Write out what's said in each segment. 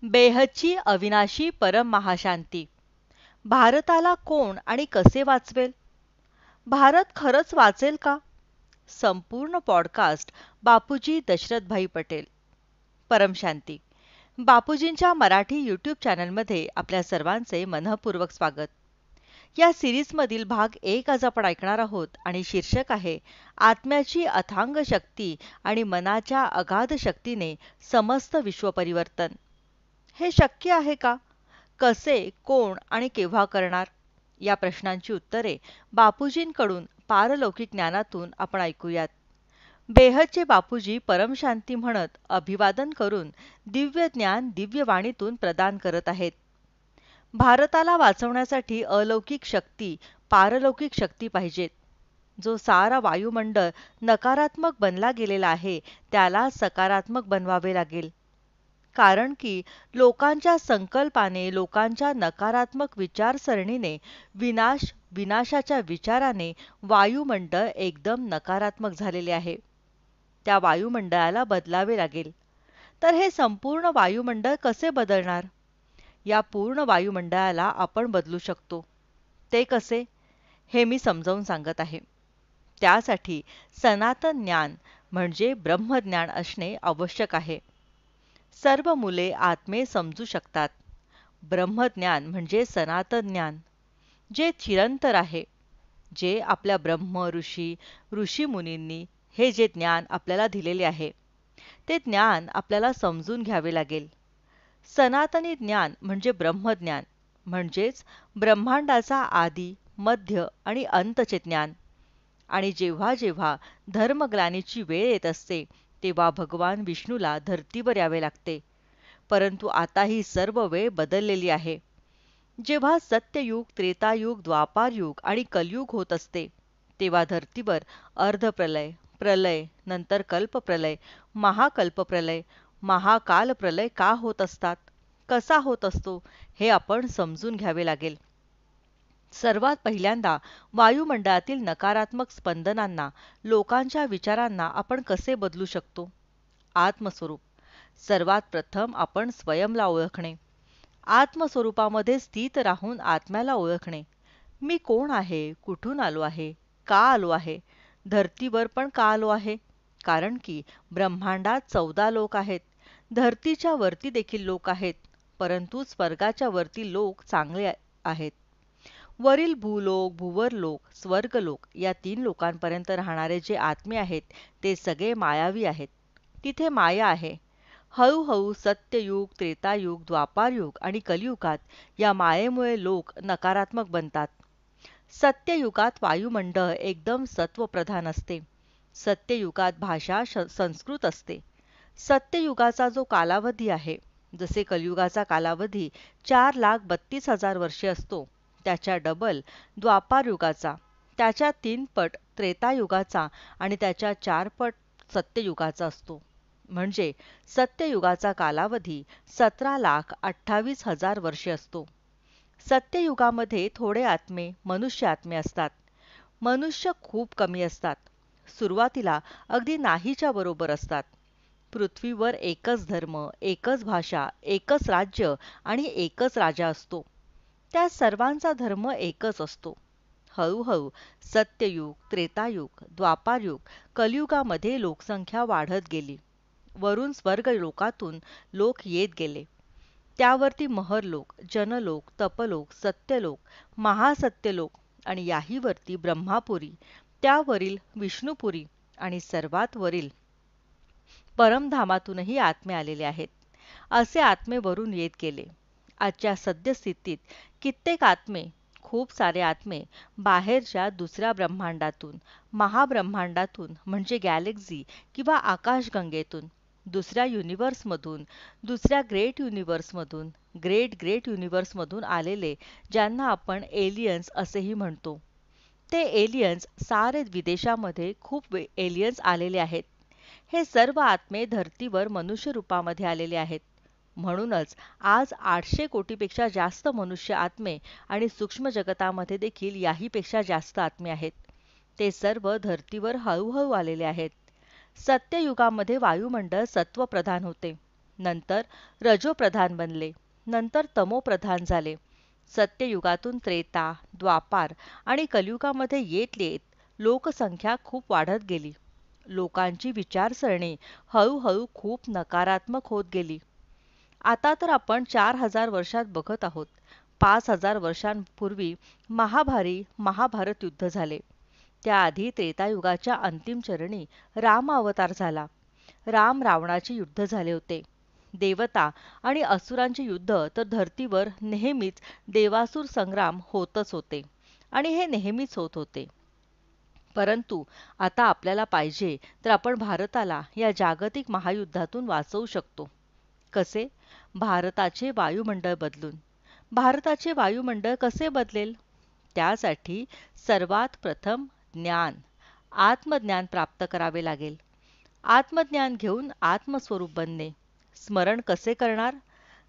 बेहदची अविनाशी परम महाशांती. भारताला कोण आणि कसे वाचवेल? भारत खरंच वाचेल का? संपूर्ण पॉडकास्ट बापूजी दशरथभाई पटेल. परमशांती. बापूजींच्या मराठी यूट्यूब चॅनलमध्ये आपल्या सर्वांचे मनःपूर्वक स्वागत. या सिरीजमधील भाग 1 आज आपण ऐकणार आहोत आणि शीर्षक आहे आत्म्याची अथांग शक्ती आणि मनाच्या अगाध शक्तीने समस्त विश्व परिवर्तन. हे शक्य आहे का? कसे, कोण आणि केव्हा करणार? या प्रश्नांची उत्तरे बापूजींकडून पारलौकिक ज्ञानातून आपण ऐकूयात. बेहदचे बापूजी परमशांती म्हणत अभिवादन करून दिव्य ज्ञान दिव्यवाणीतून प्रदान करत आहेत. भारताला वाचवण्यासाठी अलौकिक शक्ती, पारलौकिक शक्ती पाहिजेत. जो सारा वायुमंडळ नकारात्मक बनला गेलेला आहे त्याला सकारात्मक बनवावे लागेल. कारण की लोकांच्या संकल्पाने, लोकांच्या नकारात्मक विचारसरणीने, विनाशाच्या विचाराने वायुमंडळ एकदम नकारात्मक झालेले आहे. त्या वायुमंडळाला बदलावे लागेल. तर हे संपूर्ण वायुमंडळ कसे बदलणार? या पूर्ण वायुमंडळाला आपण बदलू शकतो. ते कसे? हे मी समजावून सांगत आहे. त्यासाठी सनातन ज्ञान म्हणजे ब्रह्मज्ञान असणे आवश्यक आहे. सर्व मुले आत्मे समजू शकतात. ब्रह्मज्ञान म्हणजे सनातन ज्ञान, जे चिरंतर आहे, जे आपल्या ब्रह्म ऋषीमुनींनी हे जे ज्ञान आपल्याला दिलेले आहे, ते ज्ञान आपल्याला समजून घ्यावे लागेल. सनातनी ज्ञान म्हणजे ब्रह्मज्ञान, म्हणजेच ब्रह्मांडाचा आदी, मध्य आणि अंतचे ज्ञान. आणि जेव्हा जेव्हा धर्मग्लानीची वेळ येत असते तेव्हा भगवान विष्णूला धर्तीवर यावे लागते. परंतु आता ही सर्व वेळ बदललेली आहे. जेव्हा सत्ययुग, त्रेतायुग, द्वापारयुग आणि कलयुग होत असते तेव्हा धर्तीवर अर्धप्रलय, प्रलय, नंतर कल्पप्रलय, महाकल्पप्रलय, महाकालप्रलय का होत असतात, कसा होत असतो हे आपण समजून घ्यावे लागेल. सर्वात पहिल्यांदा वायुमंडळातील नकारात्मक स्पंदनांना, लोकांच्या विचारांना आपण कसे बदलू शकतो? आत्मस्वरूप. सर्वात प्रथम आपण स्वयंला ओळखणे. आत्मस्वरूपामध्ये स्थित राहून आत्म्याला ओळखणे. मी कोण आहे? कुठून आलो आहे? का आलो आहे? धर्तीवर पण का आलो आहे? कारण की ब्रह्मांडात 14 लोक आहेत. धर्तीच्या वरती देखील लोक आहेत, परंतु स्वर्गाच्या वरती लोक चांगले आहेत. वरील भूलोक, भुवरलोक, स्वर्गलोक या 3 लोकांपर्यंत राहणारे जे आत्मे आहेत ते सगळे मायावी आहेत. तिथे माया आहे. हळूहळू सत्ययुग, त्रेतायुग, द्वापारयुग आणि कलियुगात या मायेमुळे लोक नकारात्मक बनतात. सत्ययुगात वायुमंडळ एकदम सत्वप्रधान असते. सत्ययुगात भाषा संस्कृत असते. सत्ययुगाचा जो कालावधी आहे, जसे कलियुगाचा कालावधी 4,32,000 वर्षे असतो, त्याच्या डबल द्वापारयुगाचा, त्याच्या 3 पट त्रेतायुगाचा आणि त्याच्या 4 पट सत्ययुगाचा असतो. म्हणजे सत्ययुगाचा कालावधी 17,28,000 वर्षे असतो. सत्ययुगामध्ये थोडे आत्मे, मनुष्य आत्मे असतात. मनुष्य खूप कमी असतात. सुरुवातीला अगदी नाहीच्या बरोबर असतात. पृथ्वीवर एकच धर्म, एकच भाषा, एकच राज्य आणि एकच राजा असतो. त्या सर्वांचा धर्म एकच असतो. हळूहळू सत्ययुग, त्रेतायुग, द्वापारयुग, कलियुगामध्ये लोकसंख्या वाढत गेली. वरून स्वर्ग लोकातून लोक येत गेले. त्यावरती महरलोक, जनलोक, तपलोक, सत्यलोक, महासत्यलोक आणि याहीवरती ब्रह्मापुरी, त्यावरील विष्णुपुरी आणि सर्वात वरील परमधामातूनही आत्मे आलेले आहेत. असे आत्मे वरून येत गेले. आजच्या सद्यस्थितीत कित्येक आत्मे, खूप सारे आत्मे बाहेरच्या दुसऱ्या ब्रह्मांडातून, महाब्रह्मांडातून म्हणजे गॅलेक्सी किंवा आकाशगंगेतून, दुसऱ्या युनिव्हर्समधून, दुसऱ्या ग्रेट ग्रेट युनिव्हर्समधून आलेले, ज्यांना आपण एलियन्स असेही म्हणतो. ते एलियन्स सारे विदेशामध्ये खूप एलियन्स आलेले आहेत. हे सर्व आत्मे धर्तीवर मनुष्य रूपामध्ये आलेले आहेत. म्हणूनच आज 800 कोटीपेक्षा जास्त मनुष्य आत्मे आणि सूक्ष्म जगतामध्ये देखील याहीपेक्षा जास्त आत्मे आहेत. ते सर्व धर्तीवर हळूहळू आलेले आहेत. सत्ययुगामध्ये वायुमंडळ सत्वप्रधान होते. नंतर रजोप्रधान बनले, नंतर तमोप्रधान झाले. सत्ययुगातून त्रेता, द्वापार आणि कलियुगामध्ये येत येत लोकसंख्या खूप वाढत गेली. लोकांची विचारसरणी हळूहळू खूप नकारात्मक होत गेली. आता तर आपण 4000 वर्षात बघत आहोत. 5000 वर्षांपूर्वी महाभारत युद्ध झाले. त्याआधी त्रेतायुगाच्या अंतिम चरणी राम अवतार झाला. राम रावणाचे युद्ध झाले होते. देवता आणि असुरांचे युद्ध तर धर्तीवर नेहमीच देवासुर संग्राम होतच होते आणि हे नेहमीच होत होते. परंतु आता आपल्याला पाहिजे तर आपण भारताला या जागतिक महायुद्धातून वाचवू शकतो. कसे? भारताचे वायुमंडळ बदलून. भारताचे वायुमंडळ कसे बदलेल? त्यासाठी सर्वात प्रथम ज्ञान, आत्मज्ञान प्राप्त करावे लागेल. आत्मज्ञान घेऊन आत्मस्वरूप बनणे. स्मरण कसे करणार?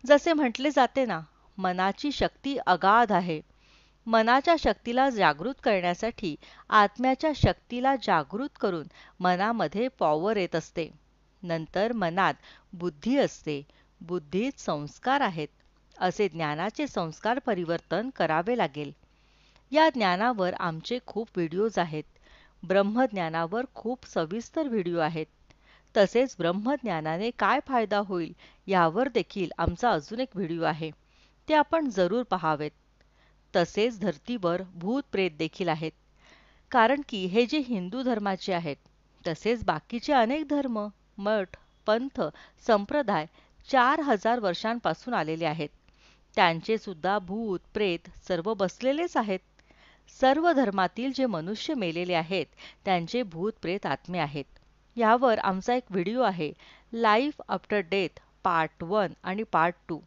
जसे म्हटले जाते ना, मनाची शक्ती अगाध आहे. मनाच्या शक्तीला जागृत करण्यासाठी आत्म्याच्या शक्तीला जागृत करून मनामध्ये पॉवर येत असते. नंतर मनात बुद्धी असते. बुद्धीत संस्कार आहेत. असे ज्ञानाचे संस्कार परिवर्तन करावे लागेल. या ज्ञानावर आमचे खूप व्हिडिओज आहेत. ब्रह्मज्ञानावर खूप सविस्तर व्हिडिओ आहेत. तसेच ब्रह्मज्ञानाने काय फायदा होईल यावर देखील आमचा अजून एक व्हिडिओ आहे. ते आपण जरूर पहावेत. तसेच धर्तीवर भूत प्रेत देखील आहेत. कारण की हे जे हिंदू धर्माचे आहेत, तसेच बाकीचे अनेक धर्म, मठ, पंथ, संप्रदाय 4000 वर्षांपासून आलेले आहेत. त्यांचे सुद्धा भूत प्रेत सर्व बसलेलेच आहेत. सर्व धर्मातील जे मनुष्य मेलेले आहेत त्यांचे भूत प्रेत आत्मे आहेत. यावर आमचा एक व्हिडिओ आहे, लाईफ आफ्टर डेथ पार्ट 1 आणि पार्ट 2.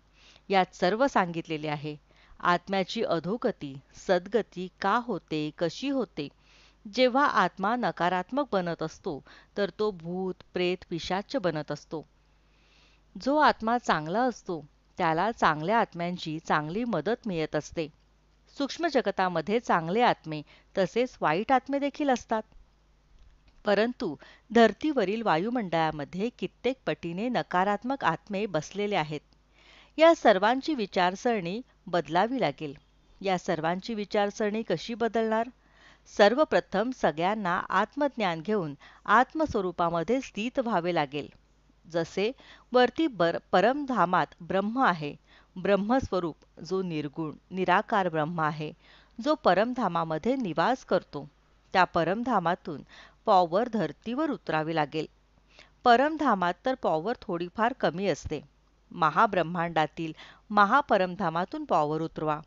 यात सर्व सांगितलेले आहे. आत्म्याची अधोगती, सद्गती का होते, कशी होते. जेव्हा आत्मा नकारात्मक बनत असतो तर तो भूत प्रेत पिशाच्य बनत असतो. जो आत्मा चांगला असतो त्याला चांगल्या आत्म्यांची चांगली मदत मिळत असते. सूक्ष्म जगतामध्ये चांगले आत्मे तसेच वाईट आत्मे देखील असतात. परंतु धर्तीवरील वायुमंडळामध्ये कित्येक पटीने नकारात्मक आत्मे बसलेले आहेत. या सर्वांची विचारसरणी बदलावी लागेल. या सर्वांची विचारसरणी कशी बदलणार? सर्वप्रथम सगळ्यांना आत्मज्ञान घेऊन आत्मस्वरूपामध्ये स्थित व्हावे लागेल. जसे वरती परमधामात ब्रह्म आहे. ब्रह्मस्वरूप जो निर्गुण निराकार ब्रह्म आहे, जो परमधामामध्ये निवास करतो, त्या परमधामातून पॉवर धर्तीवर उतरावी लागेल. परमधामात तर पॉवर थोडीफार कमी असते. महाब्रह्मांडातील महापरमधामातून पॉवर उतरवा.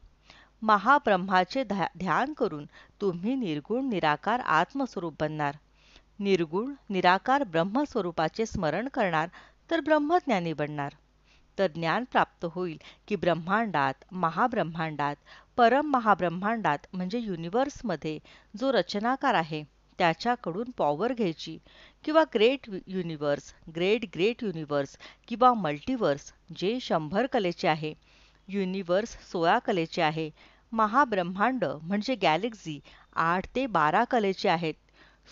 महाब्रह्माचे ध्यान करून तुम्ही निर्गुण निराकार आत्मस्वरूप बनणार. निर्गुण निराकार ब्रह्मस्वरूपाचे स्मरण करणार तर ब्रह्मज्ञानी बनणार. तर ज्ञान प्राप्त होईल की ब्रह्मांडात, महाब्रह्मांडात, परम महाब्रह्मांडात म्हणजे युनिव्हर्समध्ये जो रचनाकार आहे त्याच्याकडून पॉवर घ्यायची किंवा ग्रेट युनिव्हर्स, ग्रेट युनिव्हर्स किंवा मल्टिवर्स जे 100 कलेचे आहे. युनिव्हर्स 16 कलेचे आहे. महाब्रह्मांड म्हणजे गॅलेक्सी 8 ते 12 कलेचे आहेत.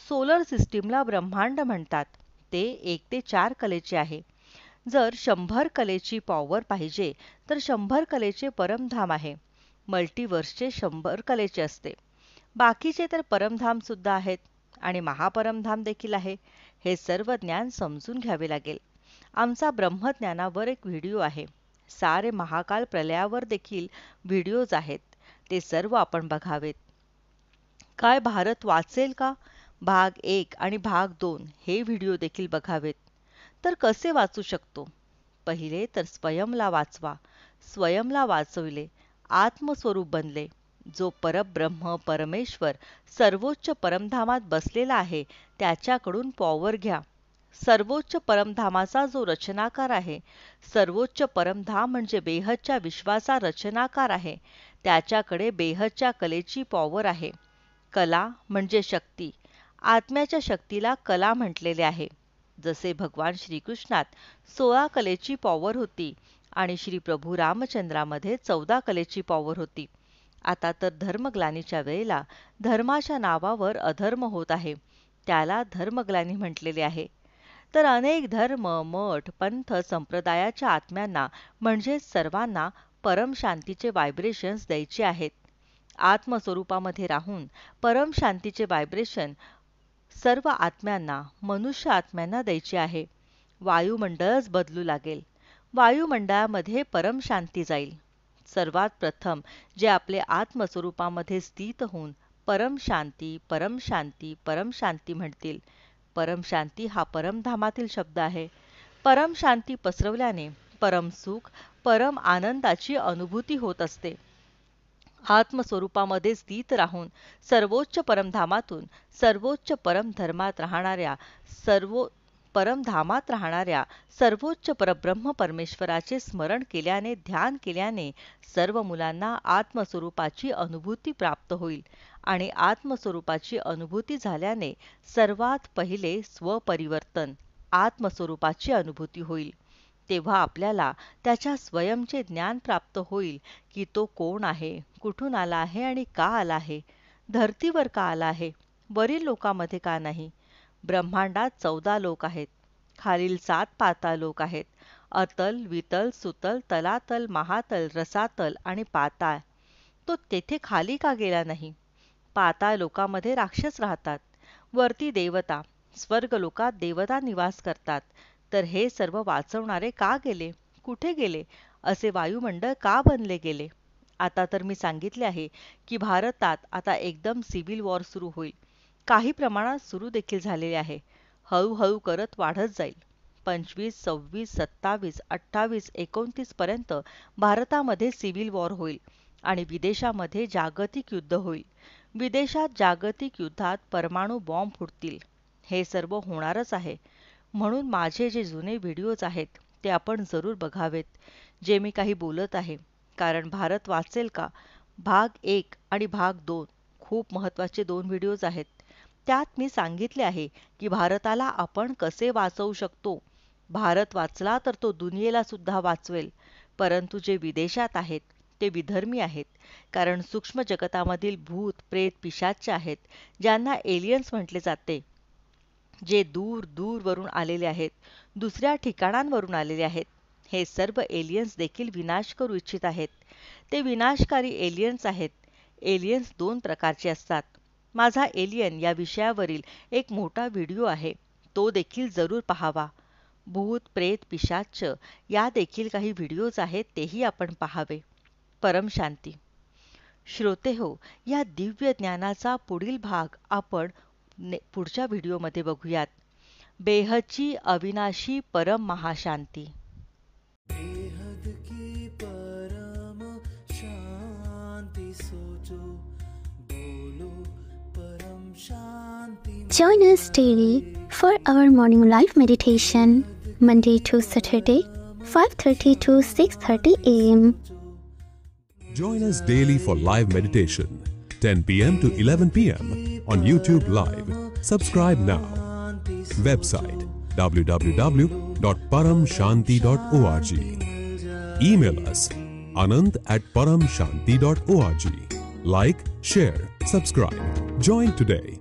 सोलर सिस्टीमला ब्रह्मांड म्हणतात. ते 1 ते 4 कलेचे आहे. जर 100 कलेची पॉवर पाहिजे तर 100 कलेचे परमधाम आहे. मल्टिवर्सचे 100 कलेचे असते. बाकीचे तर परमधाम सुद्धा आहेत आणि महापरमधाम देखील आहे. हे सर्व ज्ञान समजून घ्यावे लागेल. आमचा ब्रह्मज्ञानावर एक व्हिडिओ आहे. सारे महाकाल प्रलयावर देखील व्हिडिओज आहेत. ते सर्व आपण बघावेत. काय भारत वाचेल का? भाग 1 आणि भाग 2 हे व्हिडिओ देखील बघावेत. तर कसे वाचू शकतो? पहिले तर स्वयंला वाचवा. स्वयंला वाचविले, आत्मस्वरूप बनले. जो परब्रह्म परमेश्वर सर्वोच्च परमधामात बसलेला आहे त्याच्याकडून पॉवर घ्या. सर्वोच्च परमधामाचा जो रचनाकार आहे, सर्वोच्च परमधाम म्हणजे बेहदच्या विश्वाचा रचनाकार आहे, त्याच्याकडे बेहदच्या कलेची पॉवर आहे. कला म्हणजे शक्ती. आत्म्याच्या शक्तीला कला म्हटलेले आहे. जसे भगवान श्रीकृष्णात 16 कलेची पॉवर होती आणि श्री प्रभू रामचंद्रामध्ये 14 कलेची पॉवर होती. आता तर धर्मग्लानीच्या वेळेला धर्माच्या नावावर अधर्म होत आहे, त्याला धर्मग्लानी म्हटलेले आहे. तर अनेक धर्म, मठ, पंथ, संप्रदायाच्या आत्म्यांना म्हणजेच सर्वांना परमशांतीचे व्हायब्रेशन्स द्यायचे आहेत. आत्मस्वरूपामध्ये राहून परमशांतीचे व्हायब्रेशन सर्व आत्म्यांना, मनुष्य आत्म्यांना द्यायचे आहे. वायुमंडळच बदलू लागेल. वायुमंडळामध्ये परमशांती जाईल. सर्वात प्रथम जे आपले आत्मस्वरूपामध्ये स्थित होऊन परमशांती, परमशांती, परमशांती म्हणतील. परमशांती हा परमधामातील शब्द आहे. परमशांती पसरवल्याने परमसुख, परम आनंदाची अनुभूती होत असते. आत्मस्वरूपामध्ये स्थित राहून सर्वोच्च परमधामातून सर्वोच्च परमधर्मात राहणाऱ्या परमधामात राहणाऱ्या सर्वोच्च परब्रह्म परमेश्वराचे स्मरण केल्याने, ध्यान केल्याने सर्व मुलांना आत्मस्वरूपाची अनुभूती प्राप्त होईल. आणि आत्मस्वरूपाची अनुभूती झाल्याने सर्वात पहिले स्वपरिवर्तन, आत्मस्वरूपाची अनुभूती होईल. तेव्हा आपल्याला त्याच्या स्वयंचे ज्ञान प्राप्त होईल की तो कोण आहे, कुठून आला आहे आणि का आला आहे, धर्तीवर का आला आहे, वरील लोकांमध्ये का नाही. ब्रह्मांडात 14 लोक आहेत. खालील 7 पाताळ लोक आहेत. अतल, वितल, सुतल, तलातल, महातल, रसातल आणि पाताळ. तो तेथे खाली का गेला नाही. पाताळ लोकामध्ये राक्षस राहतात, वरती देवता, स्वर्ग लोकात देवता निवास करतात. तर हे सर्व वाचवणारे का गेले, कुठे गेले, असे वायुमंडळ का बनले गेले. आता तर मी सांगितले आहे की भारतात आता एकदम सिव्हिल वॉर सुरू होईल. काही प्रमाणात सुरू देखील झालेले आहे. हळूहळू करत वाढत जाईल. 25, 26, 27, 28, 29 पर्यंत भारतामध्ये सिव्हिल वॉर होईल आणि विदेशामध्ये जागतिक युद्ध होईल. विदेशात जागतिक युद्धात परमाणु बॉम्ब फुटतील. हे सर्व होणारच आहे. म्हणून माझे जे जुने व्हिडिओज आहेत ते आपण जरूर बघावेत, जे मी काही बोलत आहे. कारण भारत वाचेल का, भाग 1 आणि भाग 2 खूप महत्त्वाचे 2 व्हिडिओज आहेत. त्यात मी सांगितले आहे की भारताला आपण कसे वाचवू शकतो. भारत वाचला तर तो दुनियेला सुद्धा वाचवेल. परंतु जे विदेशात आहेत ते विधर्मी आहेत. कारण सूक्ष्म जगतामधील भूत, प्रेत, पिशाच्य आहेत, ज्यांना एलियन्स म्हटले जाते, जे दूर दूरवरून आलेले आहेत, दुसऱ्या ठिकाणांवरून आलेले आहेत. हे सर्व एलियन्स देखील विनाश करू इच्छित आहेत. ते विनाशकारी एलियन्स आहेत. एलियन्स 2 प्रकारचे असतात. माझा एलियन या विषयावरील एक मोठा व्हिडिओ आहे, तो देखील जरूर पाहावा. भूत, प्रेत, पिशाच्य या देखील काही व्हिडिओज आहेत, तेही आपण पाहावे. परमशांती. श्रोतेहो, या दिव्य ज्ञानाचा पुढील भाग आपण पुढच्या व्हिडिओमध्ये बघूयात. बेहदची अविनाशी परम महाशांती. बेहद की परम शांति सोचो, बोलो परम शांति. Join us daily for our morning live meditation, Monday to Saturday, 5:30 to 6:30 a.m. Join us daily for live meditation, 10 p.m. to 11 p.m. on YouTube Live. Subscribe now. Website www.paramshanti.org. Email us anand@paramshanti.org. Like, share, subscribe. Join today.